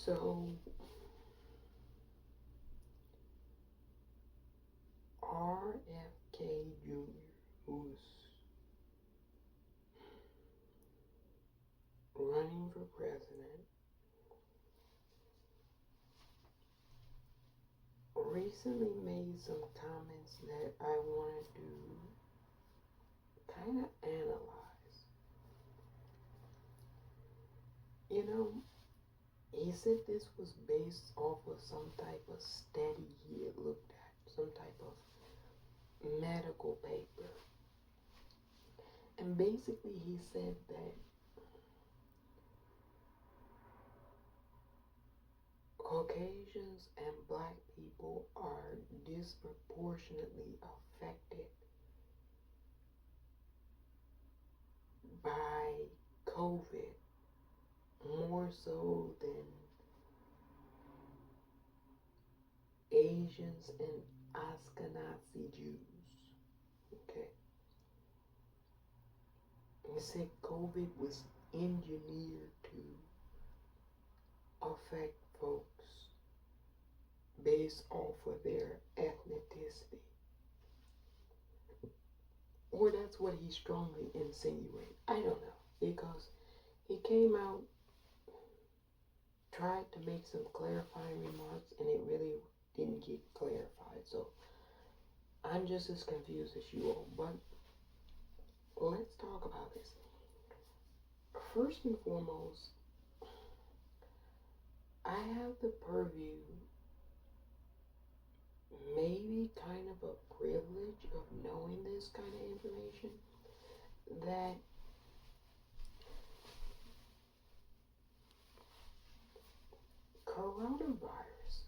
So, RFK Jr., who's running for president, recently made some comments that I wanted to kind of analyze. You know, he said this was based off of some type of study he had looked at, some type of medical paper. And basically, he said that Caucasians and black people are disproportionately affected by COVID more so than Asians and Ashkenazi Jews. Okay. He said COVID was engineered to affect folks based off of their ethnicity. Or that's what he strongly insinuated. I don't know. Because he came out, tried to make some clarifying remarks, and it really didn't get clarified. So I'm just as confused as you all. But let's talk about this. First and foremost, I have the purview, maybe kind of a privilege of knowing this kind of information, that coronavirus,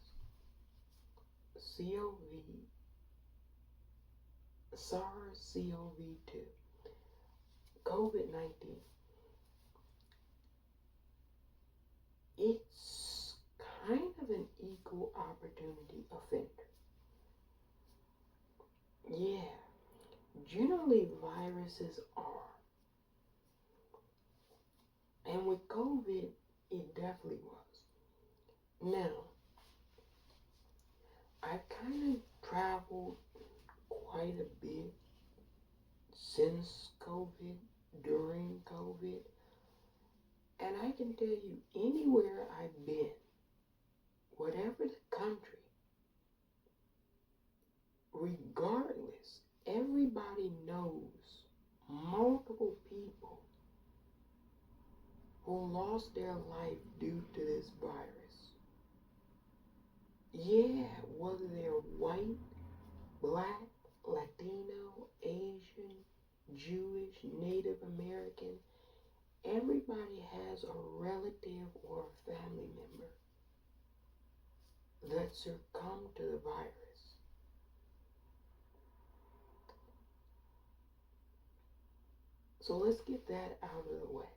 SARS-CoV-2, COVID-19, it's kind of an equal opportunity offender. Yeah, generally viruses are. And with COVID, it definitely was. Now, I've kind of traveled quite a bit since COVID, during COVID, and I can tell you, anywhere I've been, whatever the country, regardless, everybody knows multiple people who lost their life due to this virus. Yeah, whether they're white, black, Latino, Asian, Jewish, Native American, everybody has a relative or a family member that succumbed to the virus. So let's get that out of the way.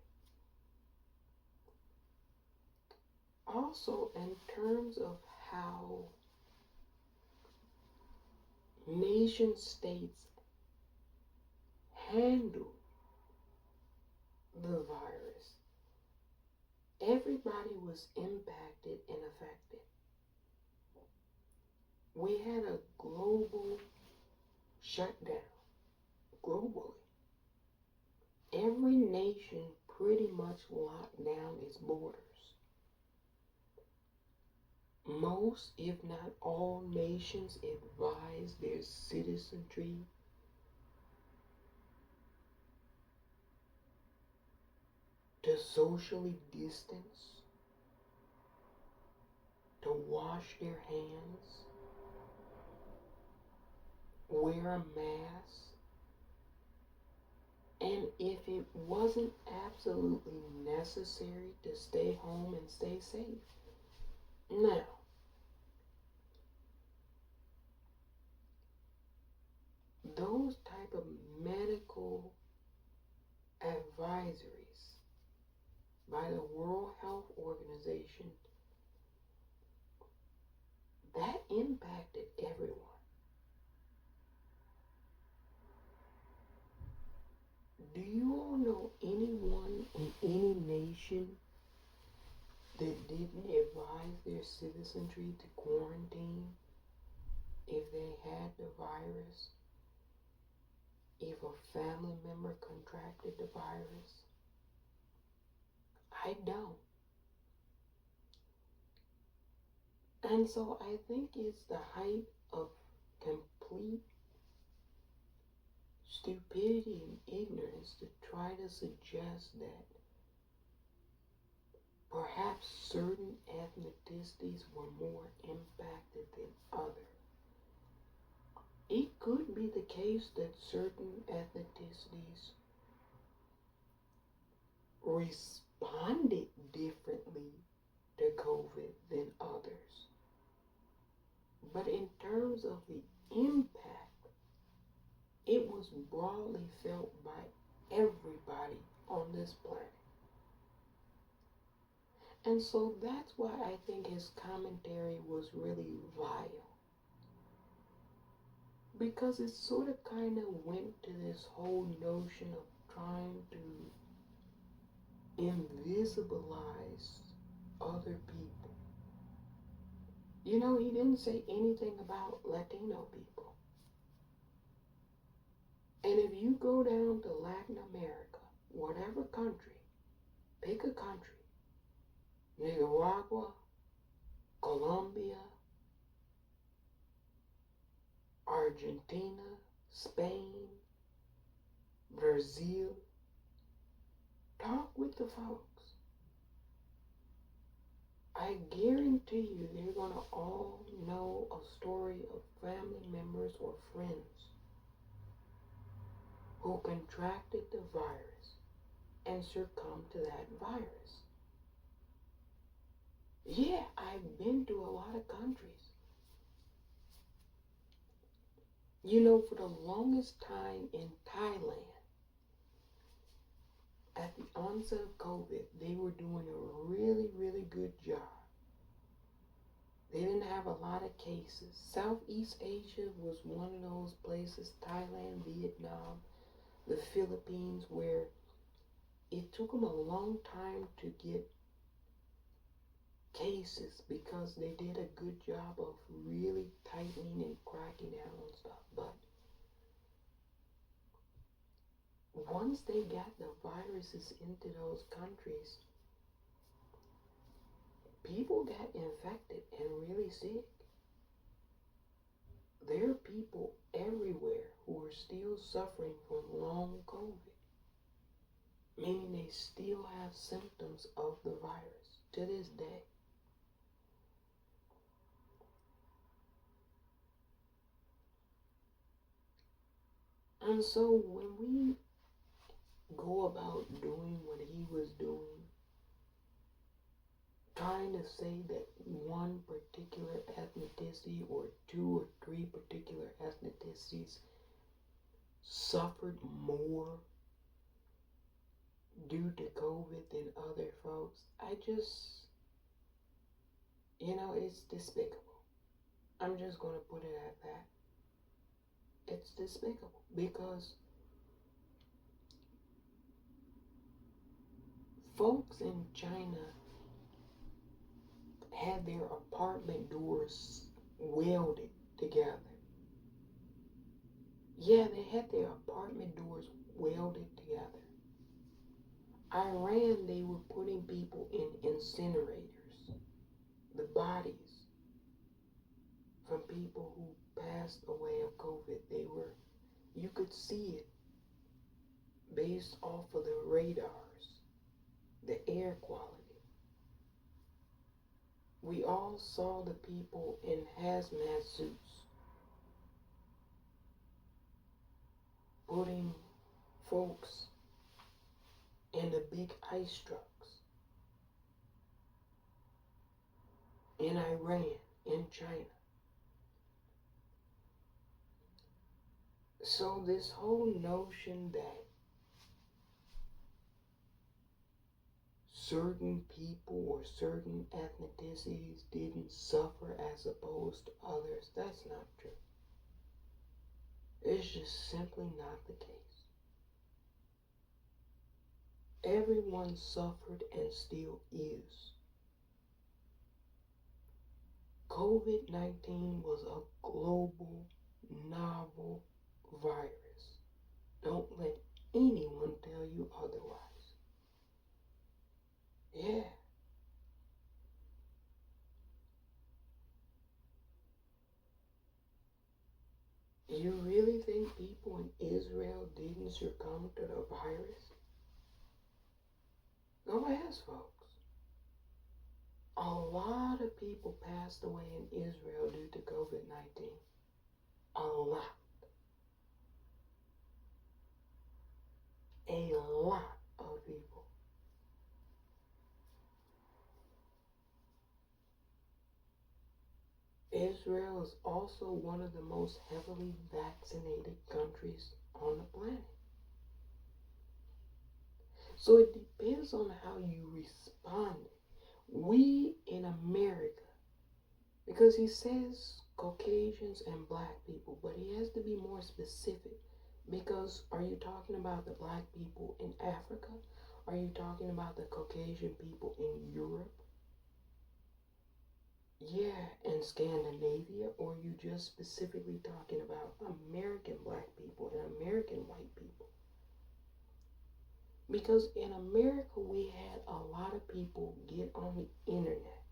Also, in terms of how nation states handle the virus, everybody was impacted and affected. We had a global shutdown, globally. Every nation pretty much locked down its borders. Most, if not all, nations advise their citizenry to socially distance, to wash their hands, wear a mask, and if it wasn't absolutely necessary, to stay home and stay safe. Now, those type of medical advisories by the World Health Organization, that impacted everyone. Do you all know anyone in any nation that didn't advise their citizenry to quarantine if they had the virus, if a family member contracted the virus? I don't. And so I think it's the height of complete stupidity and ignorance to try to suggest that perhaps certain ethnicities were more impacted than others. It could be the case that certain ethnicities responded differently to COVID than others. But in terms of the impact, it was broadly felt by everybody on this planet. And so that's why I think his commentary was really vile. Because it sort of kind of went to this whole notion of trying to invisibilize other people. You know, he didn't say anything about Latino people. And if you go down to Latin America, whatever country, pick a country, Nicaragua, Colombia, Argentina, Spain, Brazil, talk with the folks. I guarantee you they're going to all know a story of family members or friends who contracted the virus and succumbed to that virus. Yeah, I've been to a lot of countries. You know, for the longest time in Thailand, at the onset of COVID, they were doing a really, really good job. They didn't have a lot of cases. Southeast Asia was one of those places, Thailand, Vietnam, the Philippines, where it took them a long time to get cases because they did a good job of really tightening and cracking down on stuff. But once they got the viruses into those countries, people got infected and really sick. There are people everywhere who are still suffering from long COVID, meaning they still have symptoms of the virus to this day. And so when we go about doing what he was doing, trying to say that one particular ethnicity or two or three particular ethnicities suffered more due to COVID than other folks, I just, it's despicable. I'm just going to put it at that. It's despicable because folks in China had their apartment doors welded together. Yeah, they had their apartment doors welded together. Iran, they were putting people in incinerators. The bodies from people who passed away of COVID, you could see it based off of the radars, the air quality. We all saw the people in hazmat suits putting folks in the big ice trucks in Iran, in China. So this whole notion that certain people or certain ethnicities didn't suffer as opposed to others, that's not true. It's just simply not the case. Everyone suffered and still is COVID-19 was a global, novel virus. Don't let anyone tell you otherwise. Yeah. You really think people in Israel didn't succumb to the virus? Go ask folks. A lot of people passed away in Israel due to COVID-19. A lot. A lot of people. Israel is also one of the most heavily vaccinated countries on the planet. So it depends on how you respond. We in America, because he says Caucasians and black people, but he has to be more specific. Because are you talking about the black people in Africa? Are you talking about the Caucasian people in Europe? Yeah, and Scandinavia? Or are you just specifically talking about American black people and American white people? Because in America, we had a lot of people get on the internet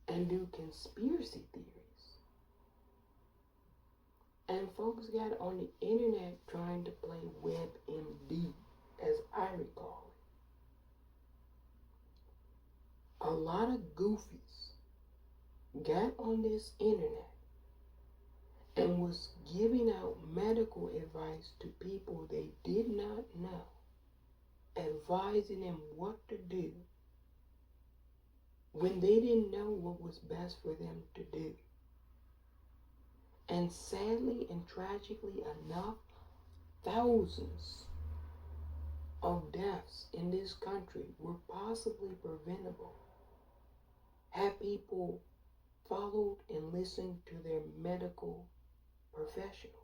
and do conspiracy theories. And folks got on the internet trying to play WebMD, as I recall it. A lot of goofies got on this internet and was giving out medical advice to people they did not know, advising them what to do when they didn't know what was best for them to do. And sadly and tragically enough, thousands of deaths in this country were possibly preventable had people followed and listened to their medical professionals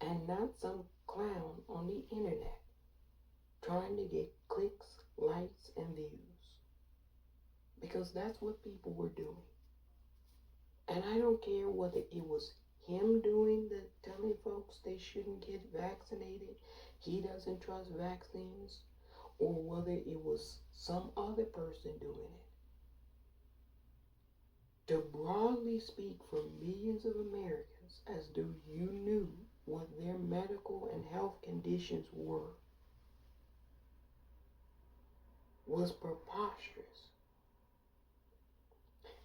and not some clown on the internet trying to get clicks, likes, and views. Because that's what people were doing. And I don't care whether it was him doing the telling folks they shouldn't get vaccinated, he doesn't trust vaccines, or whether it was some other person doing it. To broadly speak for millions of Americans as though you knew what their medical and health conditions were was preposterous.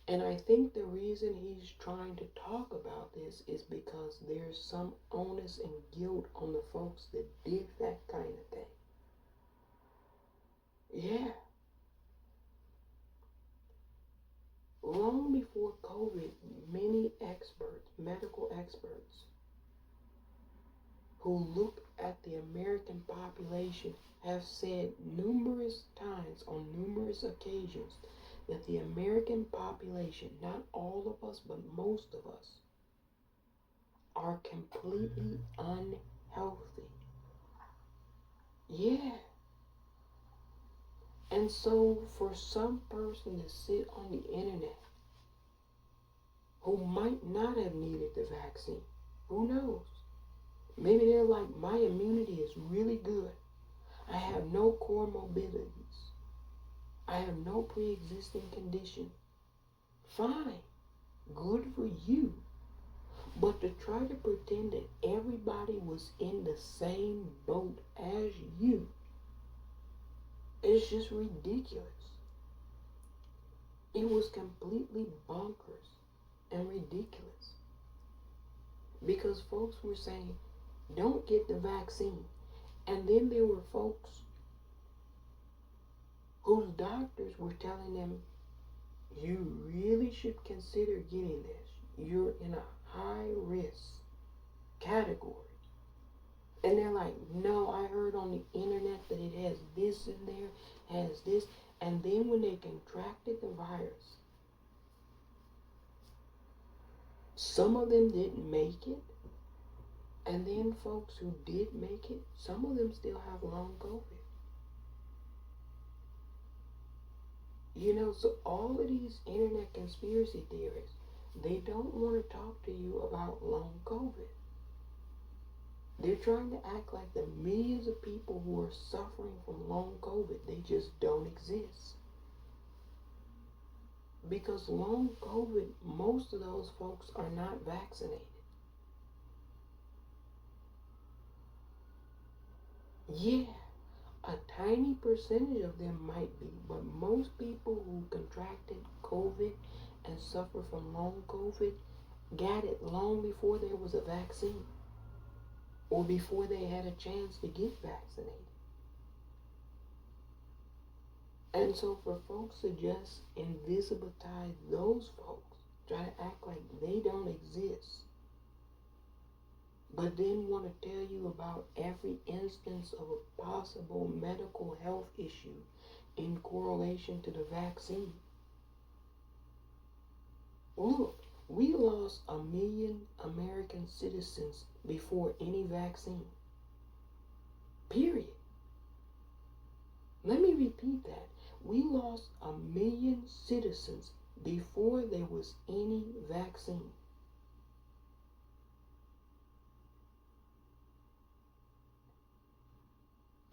And I think the reason he's trying to talk about this is because there's some onus and guilt on the folks that did that kind of thing. Yeah. Long before COVID, many experts, medical experts, who look at the American population have said numerous times on numerous occasions that the American population, not all of us, but most of us, are completely unhealthy. Yeah. And so for some person to sit on the internet who might not have needed the vaccine, who knows? Maybe they're like, my immunity is really good. I have no comorbidities. I have no pre-existing condition. Fine. Good for you. But to try to pretend that everybody was in the same boat as you is just ridiculous. It was completely bonkers and ridiculous. Because folks were saying, don't get the vaccine. And then there were folks whose doctors were telling them, you really should consider getting this. You're in a high risk category. And they're like, no, I heard on the internet that it has this in there, has this. And then when they contracted the virus, some of them didn't make it. And then folks who did make it, some of them still have long COVID. So all of these internet conspiracy theorists, they don't want to talk to you about long COVID. They're trying to act like the millions of people who are suffering from long COVID, they just don't exist. Because long COVID, most of those folks are not vaccinated. Yeah, a tiny percentage of them might be, but most people who contracted COVID and suffer from long COVID got it long before there was a vaccine or before they had a chance to get vaccinated. And so for folks to just invisibilize those folks, try to act like they don't exist, but then want to tell you about every instance of a possible medical health issue in correlation to the vaccine. Look, we lost 1 million American citizens before any vaccine. Period. Let me repeat that. We lost 1 million citizens before there was any vaccine.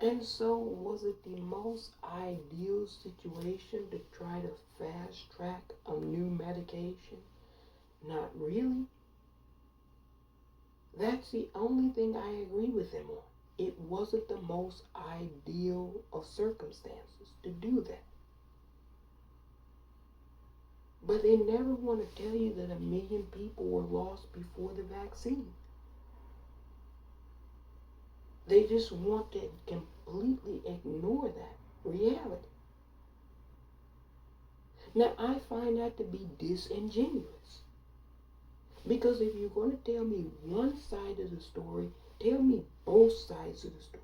And so, was it the most ideal situation to try to fast track a new medication? Not really. That's the only thing I agree with them on. It wasn't the most ideal of circumstances to do that. But they never want to tell you that 1 million people were lost before the vaccine. They just want to completely ignore that reality. Now, I find that to be disingenuous. Because if you're going to tell me one side of the story, tell me both sides of the story.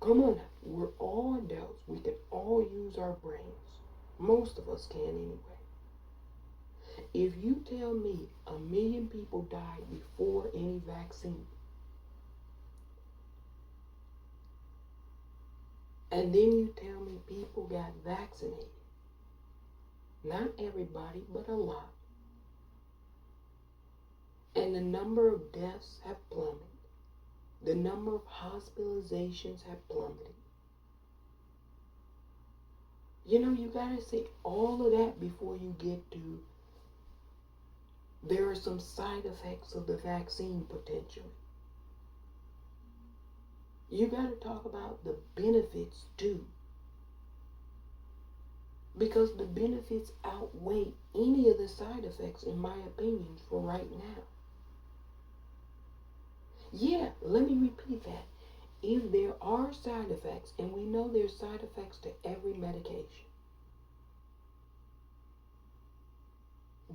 Come on now, we're all adults. We can all use our brains. Most of us can anyway. If you tell me 1 million people died before any vaccine, and then you tell me people got vaccinated, not everybody, but a lot, and the number of deaths have plummeted, the number of hospitalizations have plummeted. You gotta say all of that before you get to there are some side effects of the vaccine potentially. You gotta talk about the benefits too. Because the benefits outweigh any of the side effects, in my opinion, for right now. Yeah, let me repeat that. If there are side effects, and we know there's side effects to every medication,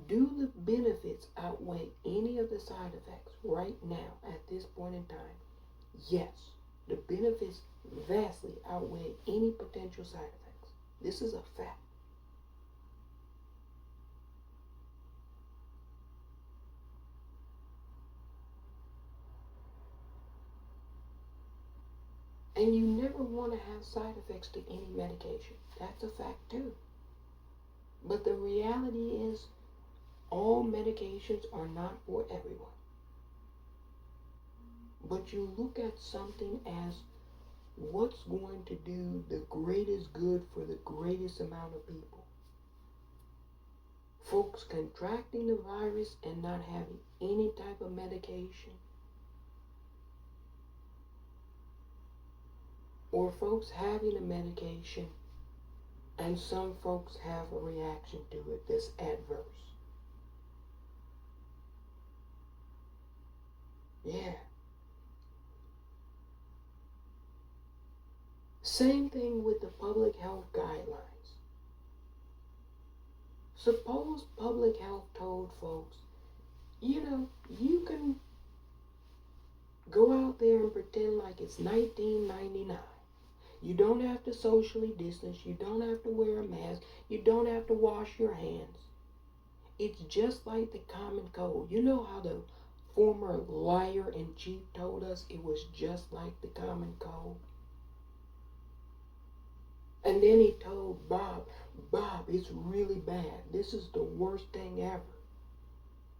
do the benefits outweigh any of the side effects right now at this point in time? Yes, the benefits vastly outweigh any potential side effects. This is a fact. And you never want to have side effects to any medication. That's a fact too. But the reality is, all medications are not for everyone. But you look at something as what's going to do the greatest good for the greatest amount of people. Folks contracting the virus and not having any type of medication, or folks having a medication and some folks have a reaction to it that's adverse. Yeah. Same thing with the public health guidelines. Suppose public health told folks, you can go out there and pretend like it's 1999. You don't have to socially distance. You don't have to wear a mask. You don't have to wash your hands. It's just like the common cold. You know how the former liar-in-chief told us it was just like the common cold? And then he told Bob, it's really bad. This is the worst thing ever.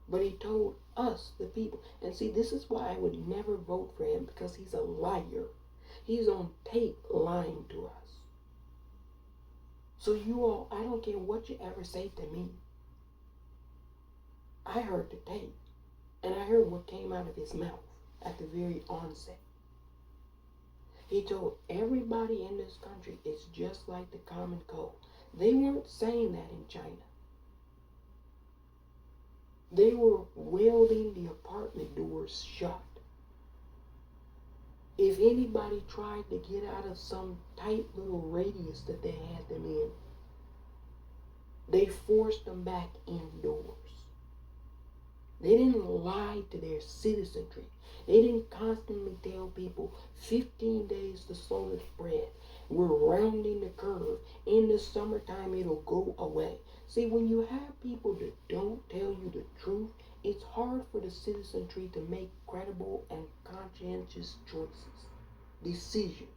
But he told us, the people. And see, this is why I would never vote for him, because he's a liar. He's on tape lying to us. So you all, I don't care what you ever say to me. I heard the tape. And I heard what came out of his mouth at the very onset. He told everybody in this country it's just like the common cold. They weren't saying that in China. They were welding the apartment doors shut. If anybody tried to get out of some tight little radius that they had them in, they forced them back indoors. They didn't lie to their citizenry. They didn't constantly tell people 15 days to slow the spread. We're rounding the curve. In the summertime, it'll go away. See, when you have people that don't tell you the truth, it's hard for the citizenry to make credible and conscientious choices, decisions.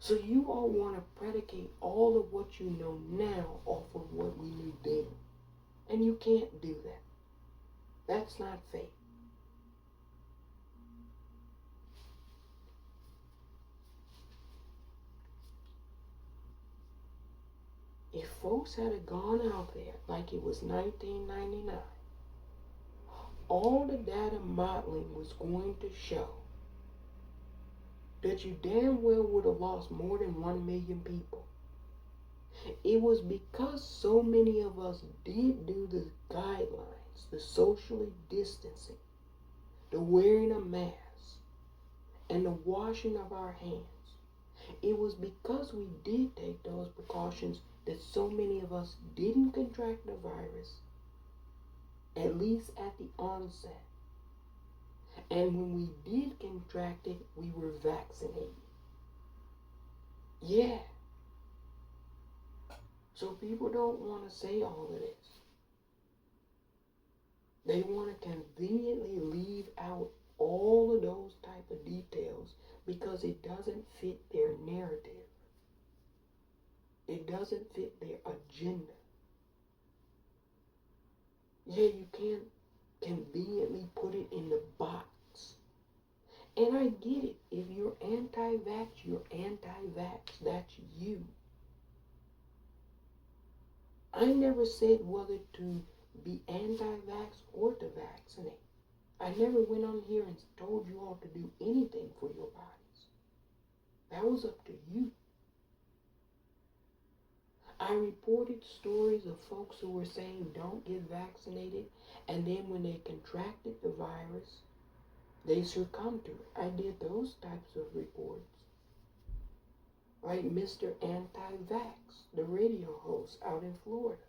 So you all want to predicate all of what you know now off of what we knew then. And you can't do that. That's not faith. If folks had gone out there like it was 1999, all the data modeling was going to show that you damn well would have lost more than 1 million people. It was because so many of us did do the guidelines, the socially distancing, the wearing of masks, and the washing of our hands. It was because we did take those precautions that so many of us didn't contract the virus, at least at the onset. And when we did contract it, we were vaccinated. Yeah. So people don't want to say all of this. They want to conveniently leave out all of those type of details because it doesn't fit their narrative. It doesn't fit their agenda. Yeah, you can't conveniently put it in the box. And I get it. If you're anti-vax, you're anti-vax. That's you. I never said whether to be anti-vax or to vaccinate. I never went on here and told you all to do anything for your bodies. That was up to you. I reported stories of folks who were saying don't get vaccinated, and then when they contracted the virus, they succumbed to it. I did those types of reports. Like Mr. Anti-Vax, the radio host out in Florida.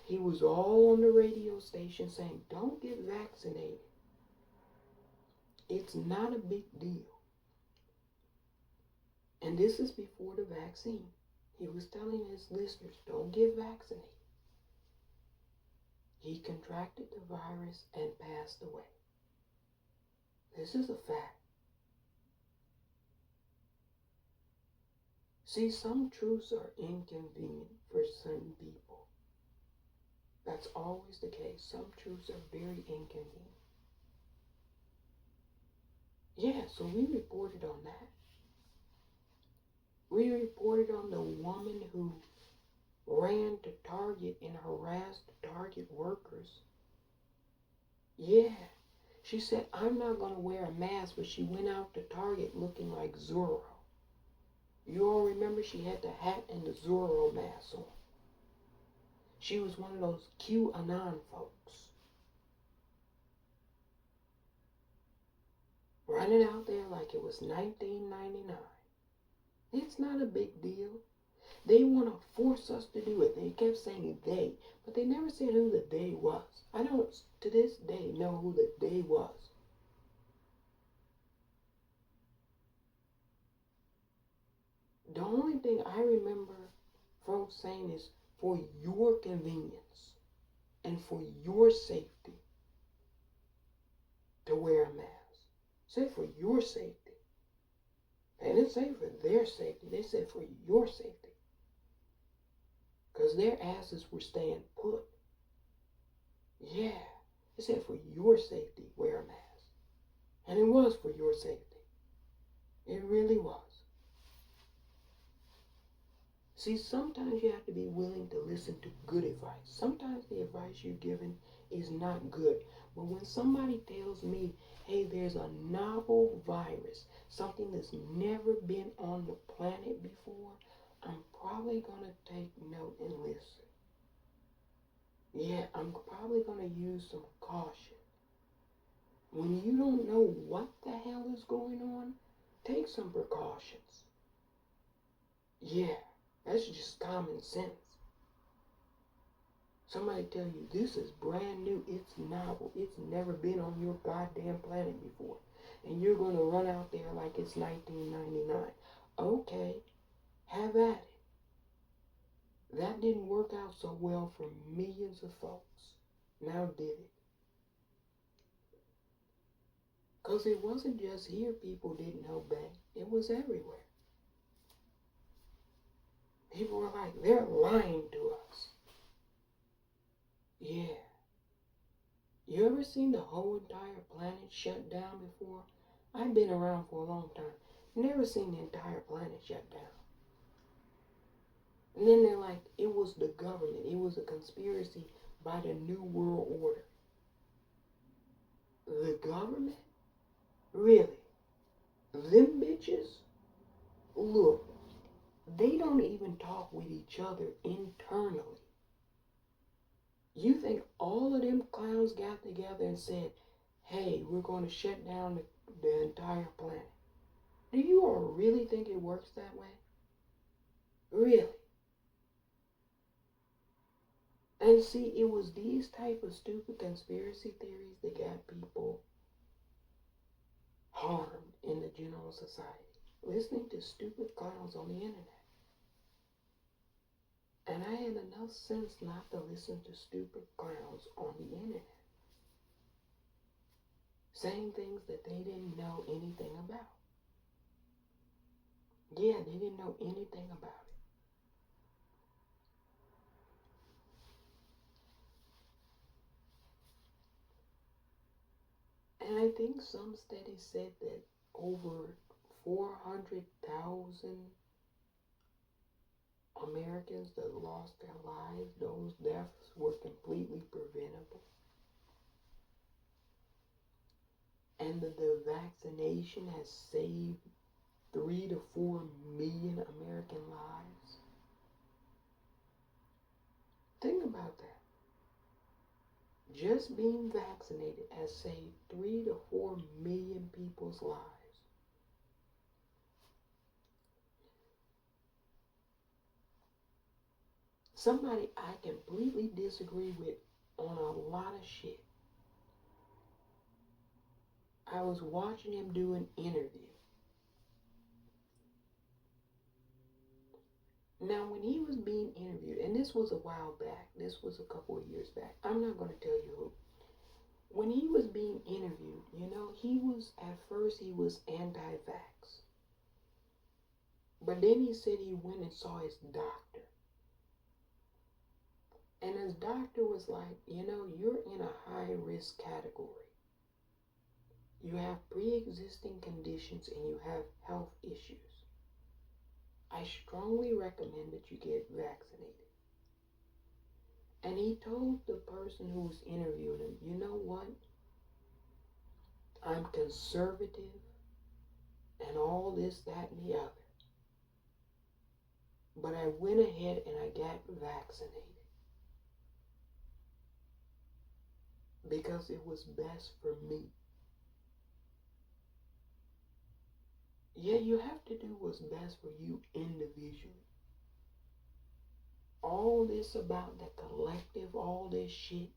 He was all on the radio station saying, don't get vaccinated. It's not a big deal. And this is before the vaccine. He was telling his listeners, don't get vaccinated. He contracted the virus and passed away. This is a fact. See, some truths are inconvenient for certain people. That's always the case. Some truths are very inconvenient. Yeah, so we reported on that. We reported on the woman who ran to Target and harassed Target workers. Yeah, she said, I'm not going to wear a mask, but she went out to Target looking like Zorro. You all remember she had the hat and the Zorro mask on. She was one of those QAnon folks. Running out there like it was 1999. It's not a big deal. They want to force us to do it. They kept saying they, but they never said who the they was. I don't, to this day, know who the they was. The only thing I remember folks saying is for your convenience and for your safety to wear a mask. Say for your safety. They didn't say for their safety, they said for your safety. Because their asses were staying put. Yeah, they said for your safety, wear a mask. And it was for your safety. It really was. See, sometimes you have to be willing to listen to good advice. Sometimes the advice you're given is not good. But when somebody tells me, hey, there's a novel virus, something that's never been on the planet before, I'm probably going to take note and listen. Yeah, I'm probably going to use some caution. When you don't know what the hell is going on, take some precautions. Yeah. That's just common sense. Somebody tell you this is brand new, it's novel, it's never been on your goddamn planet before. And you're going to run out there like it's 1999. Okay, have at it. That didn't work out so well for millions of folks. Now did it? Because it wasn't just here people didn't obey. It was everywhere. People were like, they're lying to us. Yeah. You ever seen the whole entire planet shut down before? I've been around for a long time. Never seen the entire planet shut down. And then they're like, it was the government. It was a conspiracy by the New World Order. The government? Really? Them bitches? Look, they don't even talk with each other internally. You think all of them clowns got together and said, hey, we're going to shut down the entire planet? Do you all really think it works that way? Really? And see, it was these type of stupid conspiracy theories that got people harmed in the general society. Listening to stupid clowns on the internet. And I had enough sense not to listen to stupid clowns on the internet. Saying things that they didn't know anything about. Yeah, they didn't know anything about it. And I think some studies said that over 400,000 Americans that lost their lives, those deaths were completely preventable. And that the vaccination has saved 3 to 4 million American lives. Think about that. Just being vaccinated has saved 3 to 4 million people's lives. Somebody I completely disagree with on a lot of shit. I was watching him do an interview. Now, when he was being interviewed, and this was a while back, this was a couple of years back, I'm not going to tell you who. When he was being interviewed, at first he was anti-vax. But then he said he went and saw his doctor. And his doctor was like, you're in a high-risk category. You have pre-existing conditions and you have health issues. I strongly recommend that you get vaccinated. And he told the person who was interviewing him, you know what? I'm conservative and all this, that, and the other. But I went ahead and I got vaccinated. Because it was best for me. Yeah, you have to do what's best for you individually. All this about the collective, all this shit.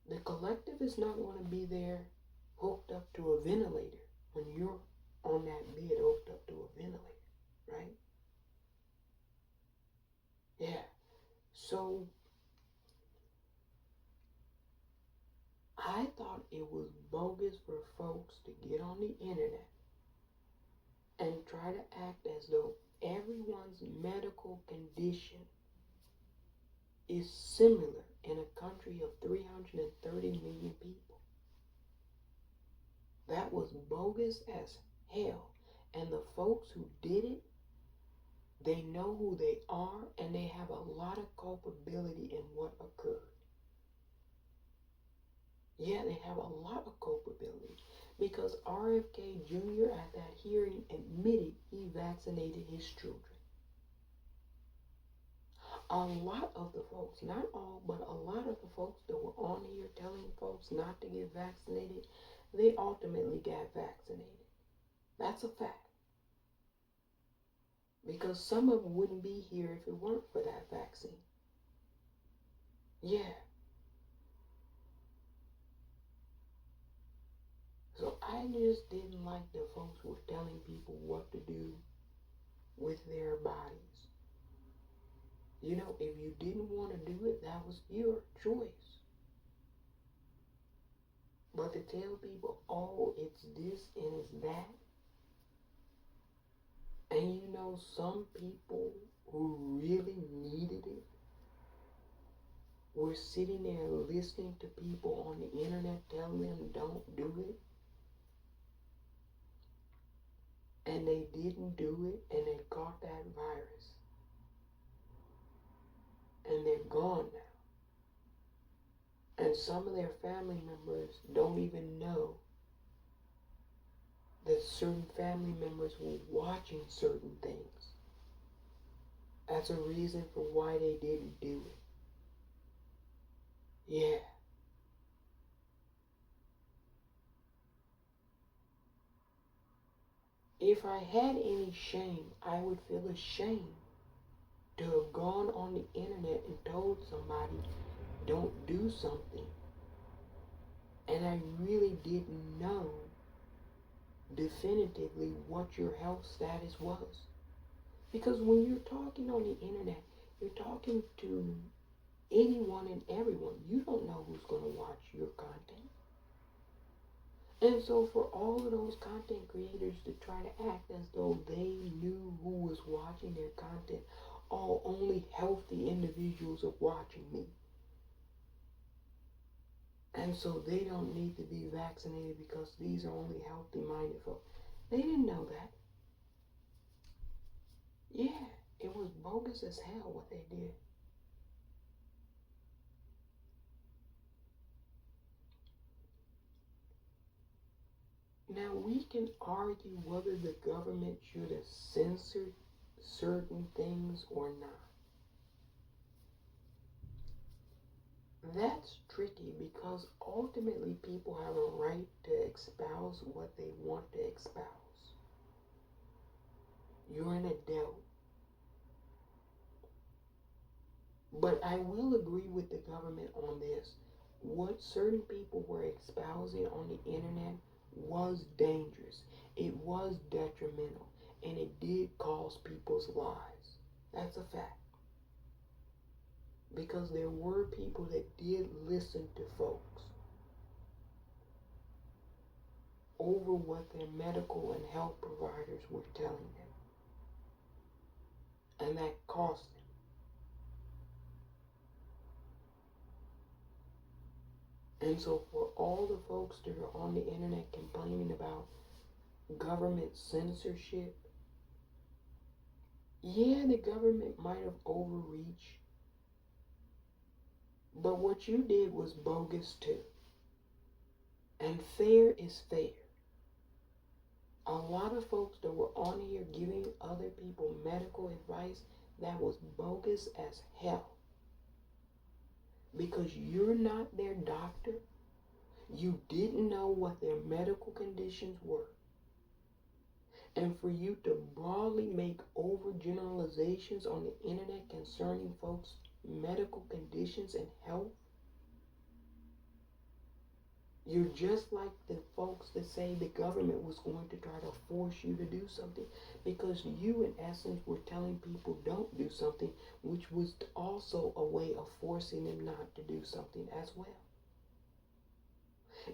The collective is not going to be there hooked up to a ventilator when you're on that bed hooked up to a ventilator, right? Yeah. So I thought it was bogus for folks to get on the internet and try to act as though everyone's medical condition is similar in a country of 330 million people. That was bogus as hell. And the folks who did it, they know who they are, and they have a lot of culpability in what occurred. Yeah, they have a lot of culpability because RFK Jr. at that hearing admitted he vaccinated his children. A lot of the folks, not all, but a lot of the folks that were on here telling folks not to get vaccinated, they ultimately got vaccinated. That's a fact. Because some of them wouldn't be here if it weren't for that vaccine. Yeah. So I just didn't like the folks who were telling people what to do with their bodies. You know, if you didn't want to do it, that was your choice. But to tell people, oh, it's this and it's that. And you know, some people who really needed it were sitting there listening to people on the internet telling them don't do it. And they didn't do it, and they caught that virus. And they're gone now. And some of their family members don't even know that certain family members were watching certain things as a reason for why they didn't do it. Yeah. If I had any shame, I would feel ashamed to have gone on the internet and told somebody, don't do something. And I really didn't know definitively what your health status was. Because when you're talking on the internet, you're talking to anyone and everyone. You don't know who's going to watch your content. And so for all of those content creators to try to act as though they knew who was watching their content, oh, only healthy individuals are watching me. And so they don't need to be vaccinated because these are only healthy-minded folks. They didn't know that. Yeah, it was bogus as hell what they did. Now, we can argue whether the government should have censored certain things or not. That's tricky because ultimately people have a right to espouse what they want to espouse. You're an adult. But I will agree with the government on this. What certain people were espousing on the internet was dangerous. It was detrimental. And it did cost people's lives. That's a fact. Because there were people that did listen to folks over what their medical and health providers were telling them. And that cost them. And so for all the folks that are on the internet complaining about government censorship, yeah, the government might have overreached, but what you did was bogus too. And fair is fair. A lot of folks that were on here giving other people medical advice, that was bogus as hell. Because you're not their doctor. You didn't know what their medical conditions were. And for you to broadly make overgeneralizations on the internet concerning folks' medical conditions and health, you're just like the folks that say the government was going to try to force you to do something, because you, in essence, were telling people don't do something, which was also a way of forcing them not to do something as well.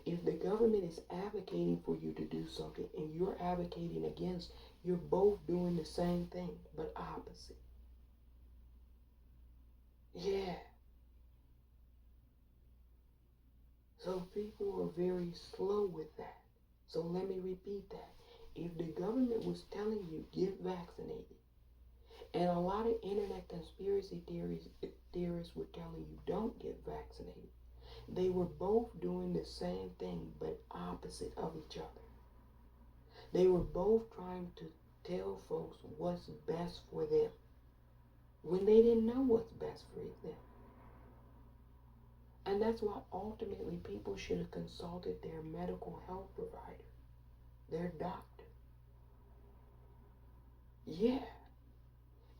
If the government is advocating for you to do something and you're advocating against, you're both doing the same thing, but opposite. Yeah. So people are very slow with that. So let me repeat that. If the government was telling you, get vaccinated, and a lot of internet conspiracy theorists were telling you, don't get vaccinated, they were both doing the same thing, but opposite of each other. They were both trying to tell folks what's best for them when they didn't know what's best for them. And that's why ultimately people should have consulted their medical health provider, their doctor. Yeah,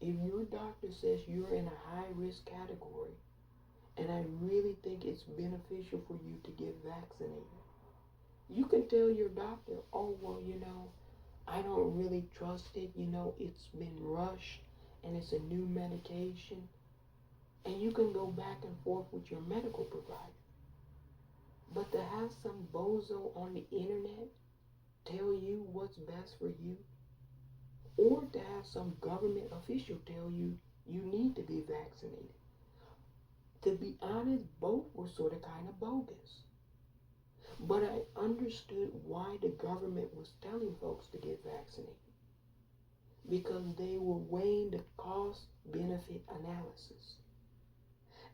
if your doctor says you're in a high risk category, and I really think it's beneficial for you to get vaccinated, you can tell your doctor, oh, well, I don't really trust it. It's been rushed and it's a new medication. And you can go back and forth with your medical provider. But to have some bozo on the internet tell you what's best for you, or to have some government official tell you you need to be vaccinated, to be honest, both were sort of kind of bogus. But I understood why the government was telling folks to get vaccinated. Because they were weighing the cost-benefit analysis.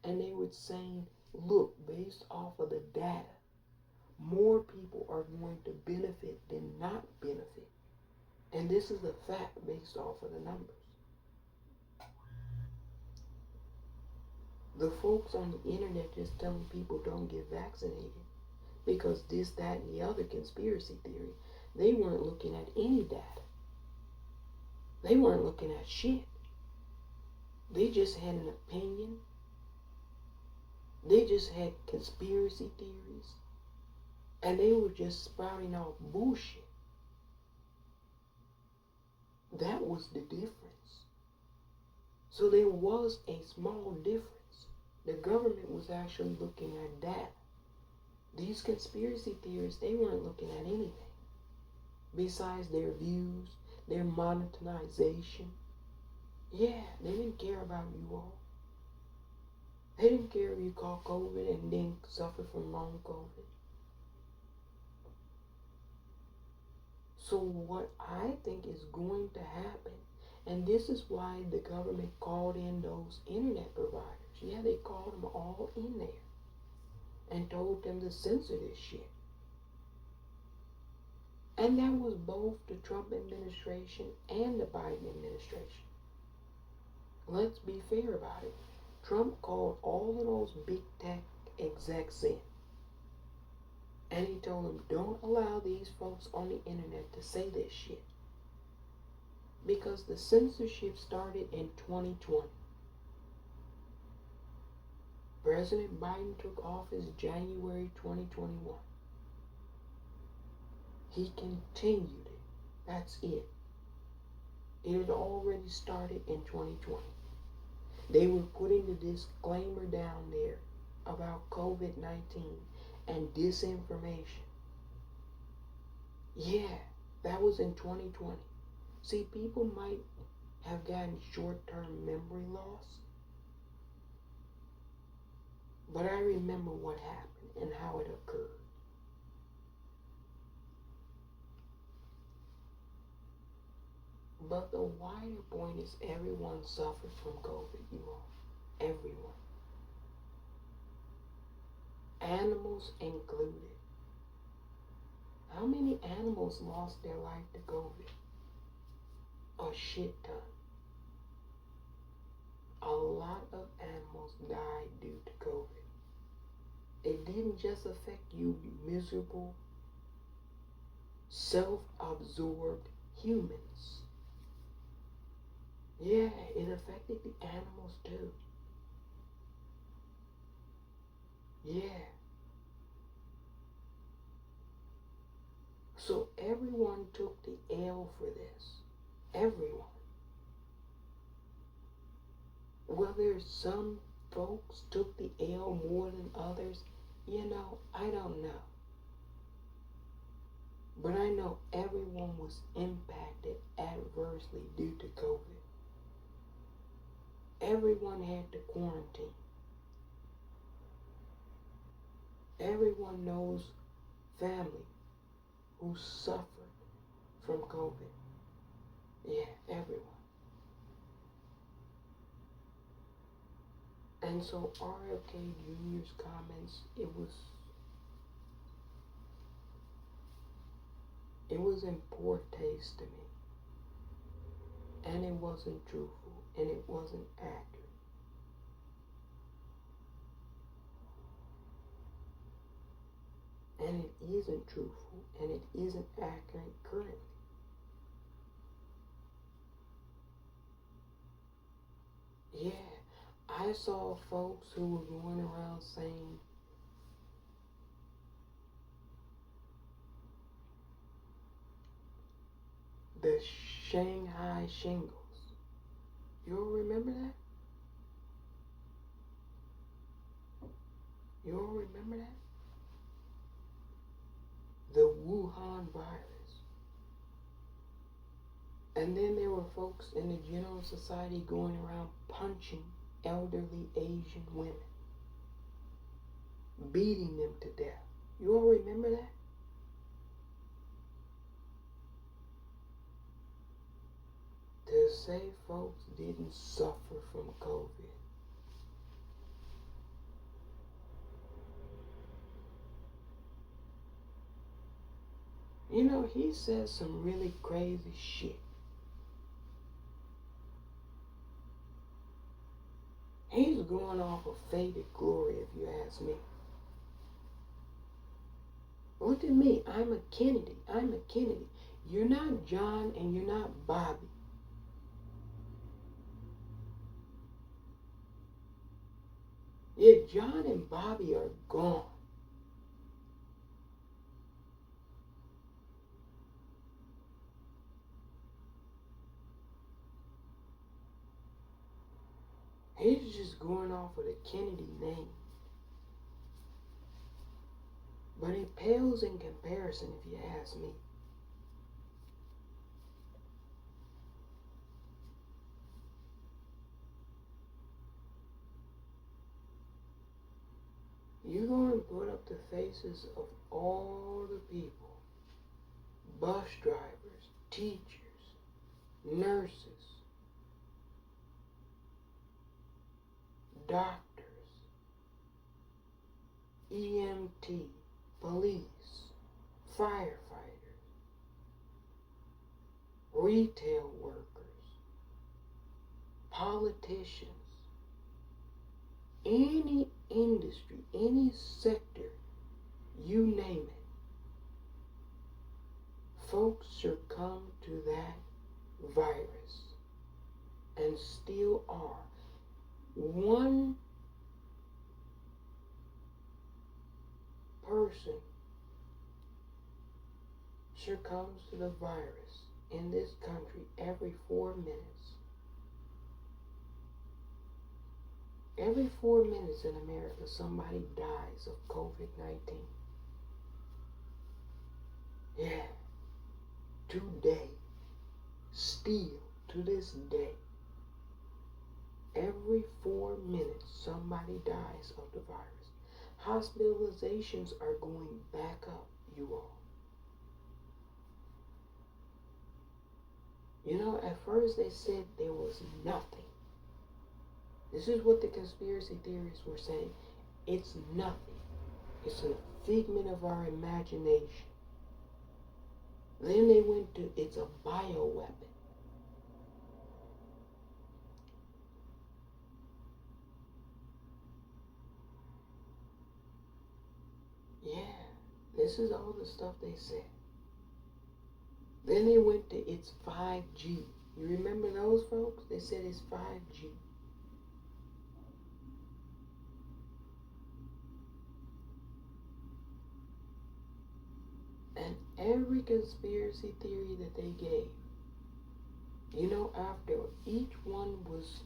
And they were saying, look, based off of the data, more people are going to benefit than not benefit. And this is a fact based off of the numbers. The folks on the internet just telling people don't get vaccinated because this, that, and the other conspiracy theory, they weren't looking at any data. They weren't looking at shit. They just had an opinion. They just had conspiracy theories. And they were just spouting out bullshit. That was the difference. So there was a small difference. The government was actually looking at data. These conspiracy theorists, they weren't looking at anything besides their views, their monetization. Yeah, they didn't care about you all. They didn't care if you caught COVID and then suffer from long COVID. So what I think is going to happen, and this is why the government called in those internet providers. Yeah, they called them all in there and told them to censor this shit. And that was both the Trump administration and the Biden administration. Let's be fair about it. Trump called all of those big tech execs in. And he told them, don't allow these folks on the internet to say this shit. Because the censorship started in 2020. President Biden took office January 2021. He continued it. That's it. It had already started in 2020. They were putting the disclaimer down there about COVID-19 and disinformation. Yeah, that was in 2020. See, people might have gotten short-term memory loss, but I remember what happened and how it occurred. But the wider point is everyone suffered from COVID, you all. Everyone. Animals included. How many animals lost their life to COVID? A shit ton. A lot of animals died due to COVID. It didn't just affect you miserable, self-absorbed humans. Yeah, it affected the animals too. Yeah. So everyone took the L for this. Everyone. Whether some folks took the L more than others, I don't know. But I know everyone was impacted adversely due to COVID. Everyone had to quarantine. Everyone knows family who suffered from COVID. Yeah, everyone. And so RFK Jr.'s comments, it was in poor taste to me. And it wasn't truthful. And it wasn't accurate. And it isn't truthful. And it isn't accurate currently. Yeah, I saw folks who were going around saying the Shanghai shingles. You all remember that? You all remember that? The Wuhan virus. And then there were folks in the general society going around punching elderly Asian women, beating them to death. You all remember that? To say folks didn't suffer from COVID. You know, he says some really crazy shit. He's going off of faded glory, if you ask me. Look at me. I'm a Kennedy. I'm a Kennedy. You're not John and you're not Bobby. Yeah, John and Bobby are gone. He's just going off of the Kennedy name. But it pales in comparison, if you ask me. You're going to put up the faces of all the people, bus drivers, teachers, nurses, doctors, EMT, police, firefighters, retail workers, politicians, any industry, any sector, you name it. Folks succumb to that virus and still are. One person succumbs to the virus in this country every 4 minutes. Every 4 minutes in America, somebody dies of COVID-19. Yeah. Today, still to this day, every 4 minutes, somebody dies of the virus. Hospitalizations are going back up, you all. You know, at first they said there was nothing. This is what the conspiracy theorists were saying. It's nothing. It's a figment of our imagination. Then they went to, it's a bioweapon. Yeah, this is all the stuff they said. Then they went to, it's 5G. You remember those folks? They said it's 5G. And every conspiracy theory that they gave, you know, after each one was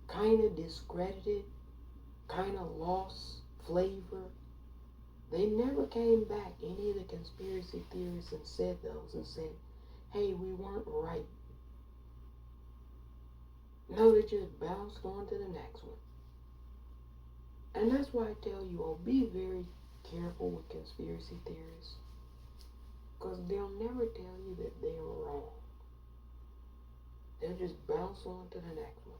kind of discredited, kind of lost flavor, They never came back, any of the conspiracy theorists, and said those and said, hey, we weren't right. No, they just bounced on to the next one. And that's why I tell you all, be very careful with conspiracy theorists. Because they'll never tell you that they're wrong. They'll just bounce on to the next one.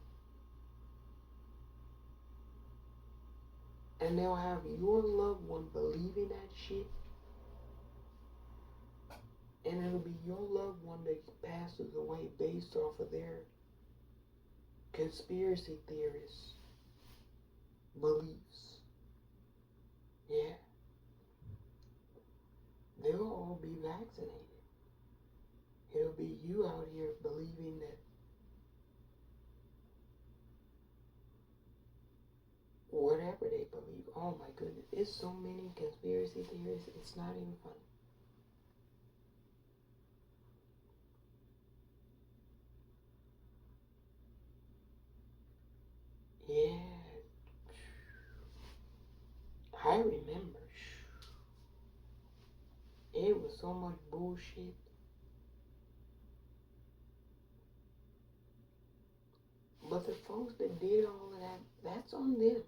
And they'll have your loved one believing that shit. And it'll be your loved one that passes away based off of their conspiracy theorists' beliefs. Yeah. They'll all be vaccinated. It'll be you out here believing that whatever they believe. Oh my goodness. It's so many conspiracy theories, it's not even funny. Yeah. I remember. It was so much bullshit. But the folks that did all of that, that's on them.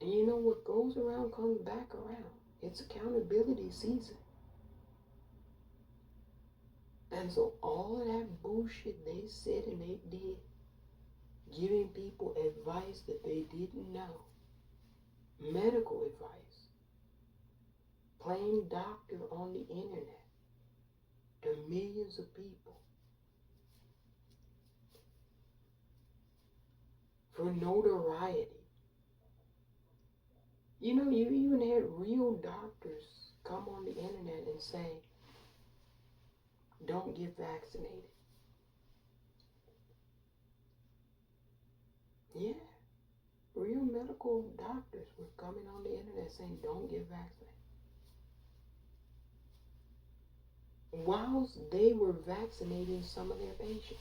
And you know what goes around comes back around. It's accountability season. And so all of that bullshit they said and they did, giving people advice that they didn't know, medical advice, playing doctor on the internet to millions of people for notoriety. You know, you even had real doctors come on the internet and say, don't get vaccinated. Yeah. Real medical doctors were coming on the internet saying, don't get vaccinated. Whilst they were vaccinating some of their patients.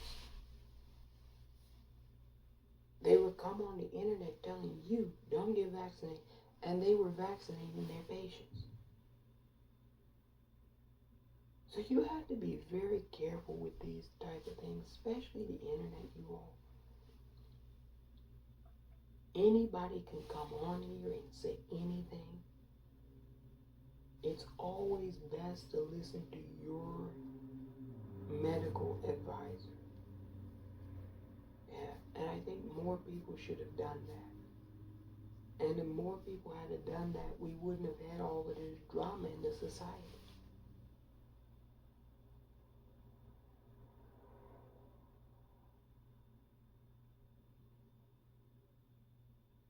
They would come on the internet telling you, don't get vaccinated. And they were vaccinating their patients. So you have to be very careful with these type of things, especially the internet, you all. Anybody can come on here and say anything. It's always best to listen to your medical advisor. Yeah, and I think more people should have done that. And if more people had done that, we wouldn't have had all of this drama in the society.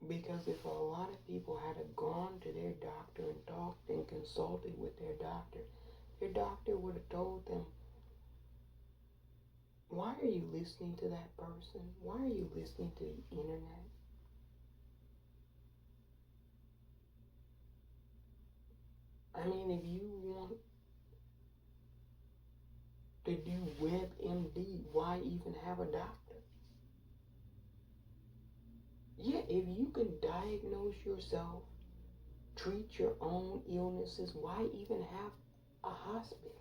Because if a lot of people had gone to their doctor and talked and consulted with their doctor would have told them, why are you listening to that person? Why are you listening to the internet? I mean, if you want to do WebMD, why even have a doctor? Yeah, if you can diagnose yourself, treat your own illnesses, why even have a hospital?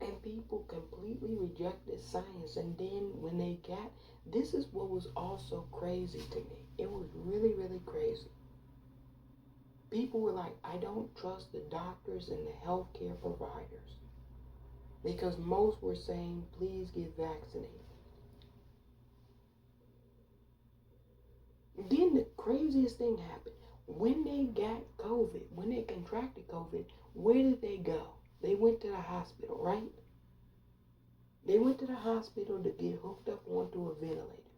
And people completely rejected science. And then when they got, this is what was also crazy to me. It was really, really crazy. People were like, I don't trust the doctors and the healthcare providers. Because most were saying, please get vaccinated. Then the craziest thing happened. When they got COVID, when they contracted COVID, where did they go? They went to the hospital, right? They went to the hospital to get hooked up onto a ventilator.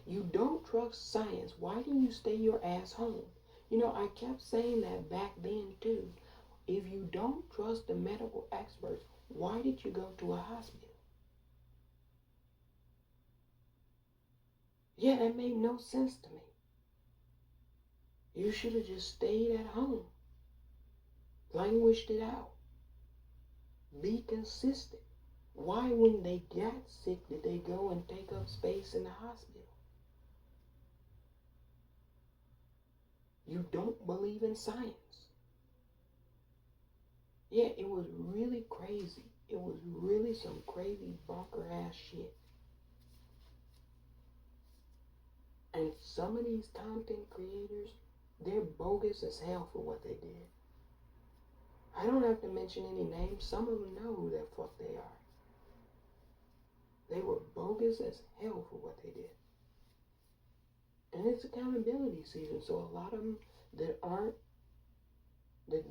You don't trust science. Why do you stay your ass home? You know, I kept saying that back then too. If you don't trust the medical experts, why did you go to a hospital? Yeah, that made no sense to me. You should have just stayed at home. Languished it out. Be consistent. Why, when they got sick, did they go and take up space in the hospital? You don't believe in science. Yeah, it was really crazy. It was really some crazy bunker ass shit. And some of these content creators, they're bogus as hell for what they did. I don't have to mention any names. Some of them know who the fuck they are. They were bogus as hell for what they did. And it's accountability season, so a lot of them that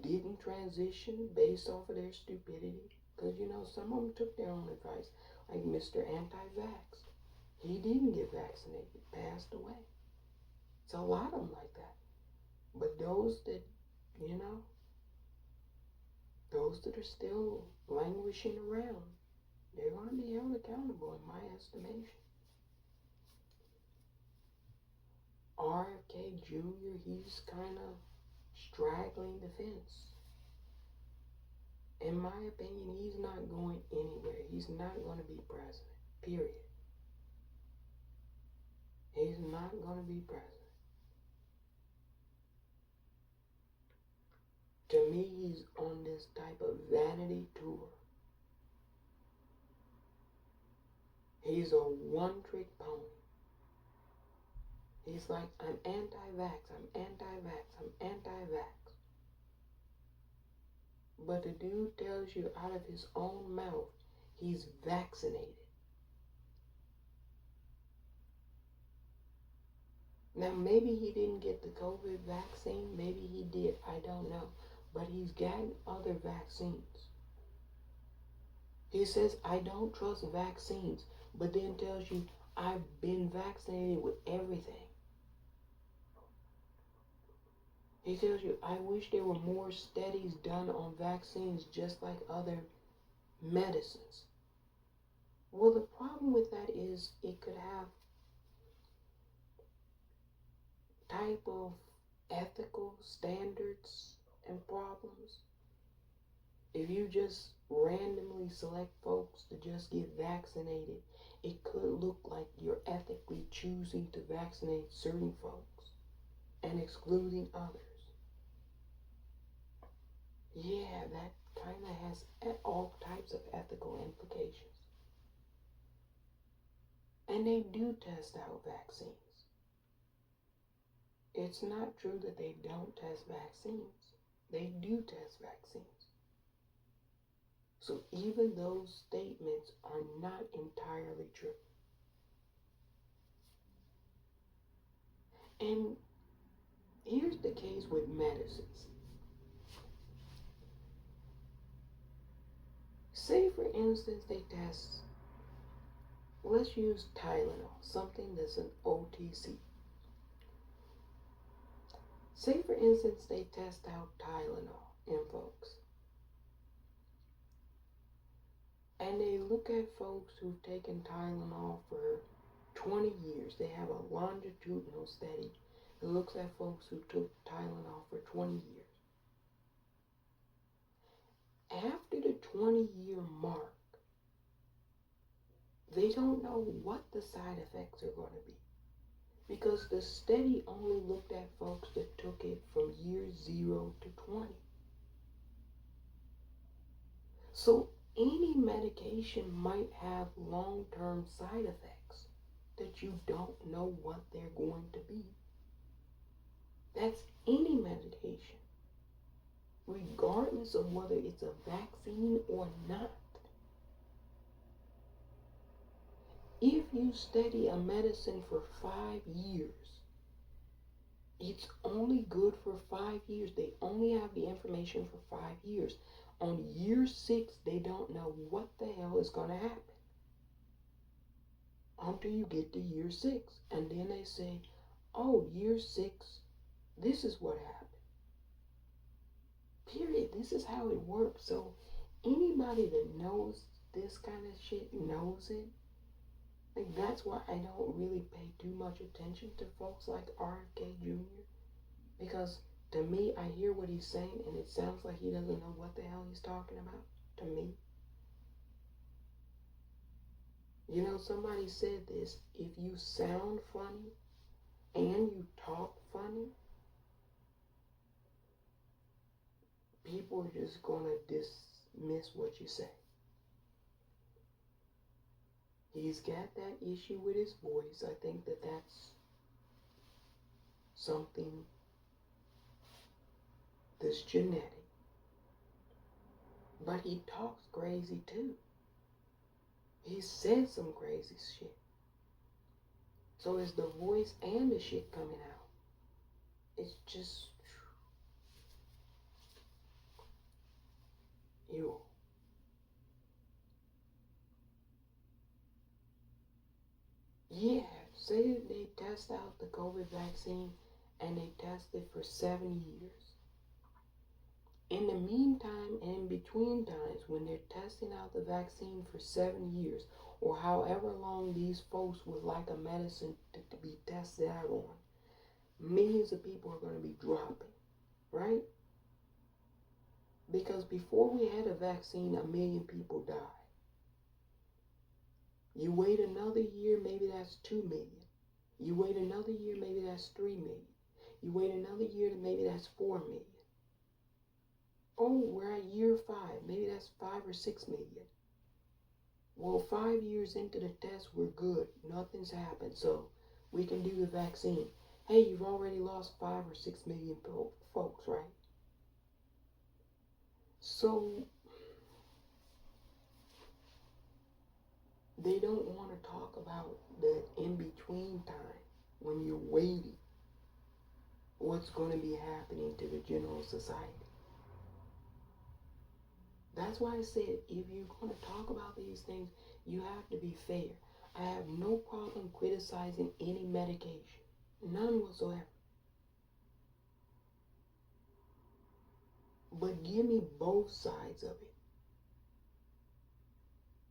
didn't transition based off of their stupidity, because some of them took their own advice, like Mr. Anti-Vax. He didn't get vaccinated, passed away. It's a lot of them like that. But those that, those that are still languishing around, they're going to be held accountable in my estimation. RFK Jr., he's kind of straggling the fence. In my opinion, he's not going anywhere. He's not going to be president, period. He's not going to be president. To me, he's on this type of vanity tour. He's a one-trick pony. He's like, I'm anti-vax, I'm anti-vax, I'm anti-vax. But the dude tells you out of his own mouth, he's vaccinated. Now, maybe he didn't get the COVID vaccine, maybe he did, I don't know. But he's gotten other vaccines. He says, I don't trust vaccines, but then tells you, I've been vaccinated with everything. He tells you, I wish there were more studies done on vaccines just like other medicines. Well, the problem with that is it could have type of ethical standards and problems. If you just randomly select folks to just get vaccinated, it could look like you're ethically choosing to vaccinate certain folks and excluding others. Yeah, that kind of has all types of ethical implications. And they do test out vaccines. It's not true that they don't test vaccines. They do test vaccines. So even those statements are not entirely true. And here's the case with medicines. Say, for instance, they test, let's use Tylenol, something that's an OTC. Say, for instance, they test out Tylenol in folks. And they look at folks who've taken Tylenol for 20 years. They have a longitudinal study that looks at folks who took Tylenol for 20 years. After the 20-year mark, they don't know what the side effects are going to be, because the study only looked at folks that took it from year 0 to 20. So any medication might have long-term side effects that you don't know what they're going to be. That's any medication, regardless of whether it's a vaccine or not. If you study a medicine for 5 years, it's only good for 5 years. They only have the information for 5 years. On year 6, they don't know what the hell is going to happen until you get to year 6. And then they say, oh, year 6, this is what happened. Period. This is how it works. So anybody that knows this kind of shit knows it. Like, that's why I don't really pay too much attention to folks like RFK Jr. Because to me, I hear what he's saying and it sounds like he doesn't know what the hell he's talking about, to me. Somebody said this, if you sound funny and you talk funny, people are just going to dismiss what you say. He's got that issue with his voice. I think that that's something that's genetic. But he talks crazy too. He says some crazy shit. So it's the voice and the shit coming out. It's just... you. Yeah, say they test out the COVID vaccine and they test it for 7 years. In the meantime, and in between times, when they're testing out the vaccine for 7 years, or however long these folks would like a medicine to be tested out on, millions of people are going to be dropping, right? Because before we had a vaccine, 1 million people died. You wait another year, maybe that's 2 million. You wait another year, maybe that's 3 million. You wait another year, maybe that's 4 million. Oh, we're at year 5. Maybe that's 5 or 6 million. Well, 5 years into the test, we're good. Nothing's happened, so we can do the vaccine. Hey, you've already lost 5 or 6 million folks, right? So they don't want to talk about the in-between time when you're waiting. What's going to be happening to the general society? That's why I said, if you're going to talk about these things, you have to be fair. I have no problem criticizing any medication. None whatsoever. But give me both sides of it.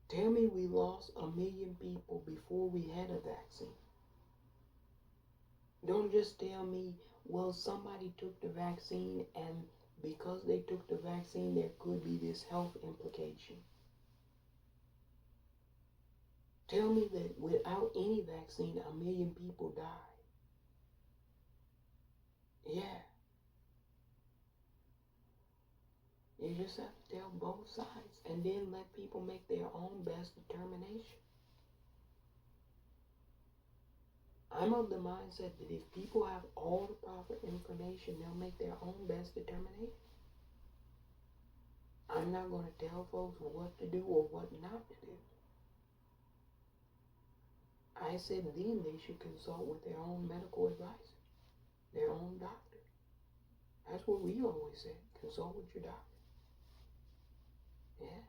Tell me we lost 1 million people before we had a vaccine. Don't just tell me, well, somebody took the vaccine and because they took the vaccine, there could be this health implication. Tell me that without any vaccine, 1 million people died. Yeah. You just have to tell both sides and then let people make their own best determination. I'm of the mindset that if people have all the proper information, they'll make their own best determination. I'm not going to tell folks what to do or what not to do. I said then they should consult with their own medical advisor, their own doctor. That's what we always said, consult with your doctor. Yeah.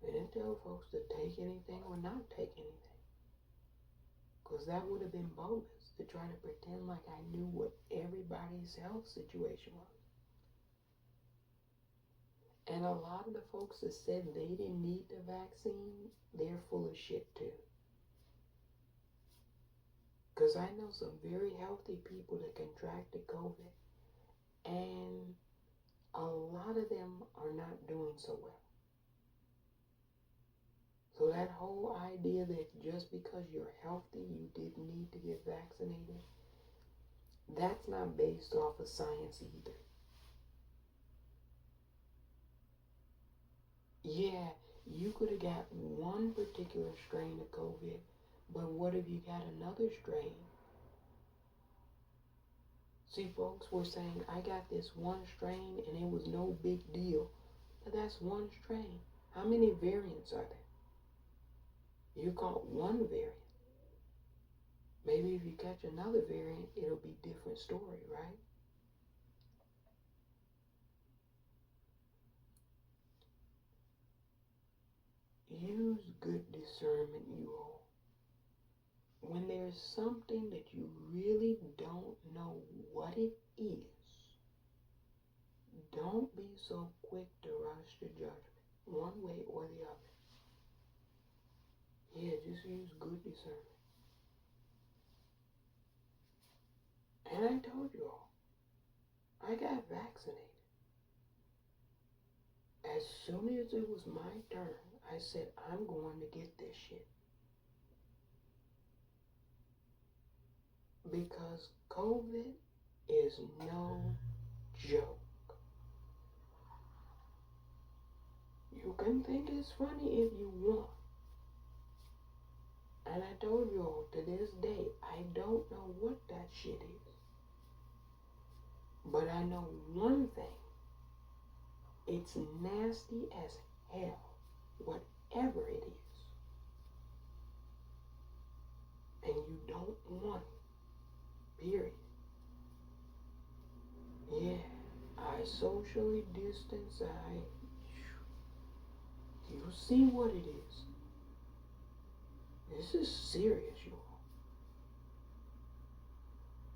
We didn't tell folks to take anything or not take anything. Because that would have been bogus to try to pretend like I knew what everybody's health situation was. And a lot of the folks that said they didn't need the vaccine, they're full of shit too. Because I know some very healthy people that contracted COVID, and a lot of them are not doing so well. So that whole idea that just because you're healthy, you didn't need to get vaccinated, that's not based off of science either. Yeah, you could have got one particular strain of COVID, but what if you got another strain? See, folks were saying, I got this one strain and it was no big deal. But that's one strain. How many variants are there? You caught one variant. Maybe if you catch another variant, it'll be a different story, right? Use good discernment, you all. When there's something that you really don't know what it is, don't be so quick to rush to judgment, one way or the other. Yeah, just use good discernment. And I told you all, I got vaccinated. As soon as it was my turn, I said, I'm going to get this shit. Because COVID is no joke. You can think it's funny if you want. And I told you all, to this day, I don't know what that shit is. But I know one thing. It's nasty as hell, whatever it is. And you don't want it. Period. Yeah, I socially distance. You see what it is. This is serious, you all.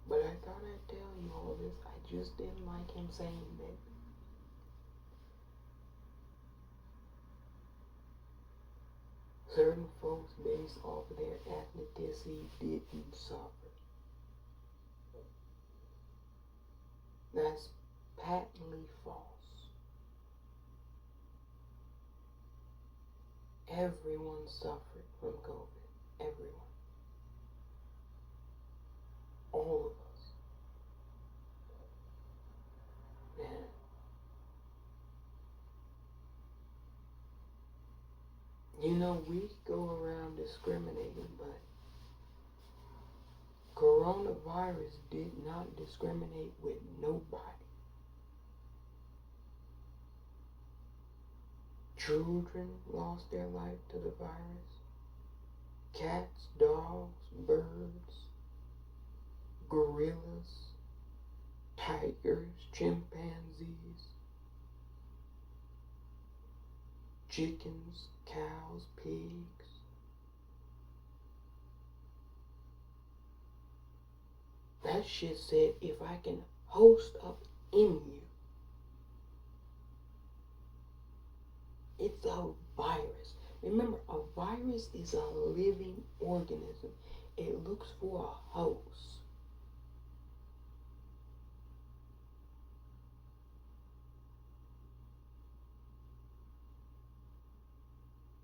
But I thought I'd tell you all this. I just didn't like him saying that. Certain folks, based off of their ethnicity, didn't suffer. That's patently false. Everyone suffered from COVID. Everyone. All of us. Man. You know, we go around discriminating, but coronavirus did not discriminate with nobody. Children lost their life to the virus. Cats, dogs, birds, gorillas, tigers, chimpanzees, chickens, cows, pigs. That shit said, if I can host up in you, it's a virus. Remember, a virus is a living organism. It looks for a host.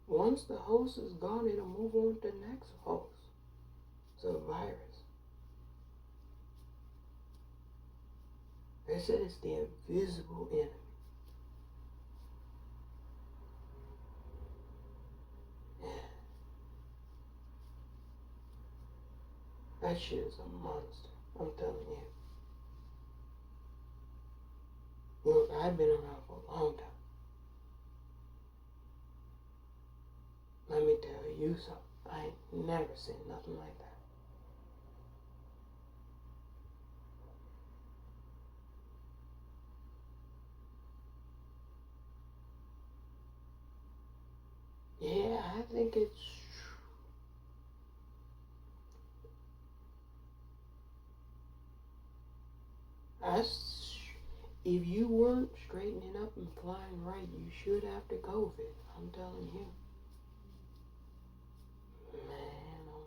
Once the host is gone, it'll move on to the next host. It's a virus. They said it's the invisible enemy. That shit is a monster, I'm telling you. Look, I've been around for a long time. Let me tell you something. I ain't never seen nothing like that. Yeah, I think it's... If you weren't straightening up and flying right, you should after COVID. I'm telling you. Man, oh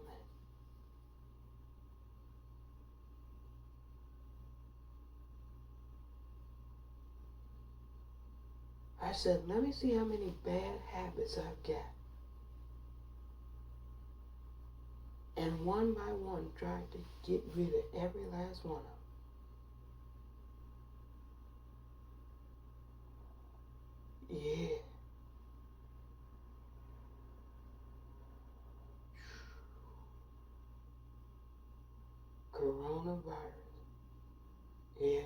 man. I said, let me see how many bad habits I've got. And one by one, tried to get rid of every last one of them. Yeah. Coronavirus. Yeah.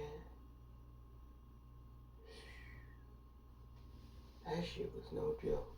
That shit was no joke.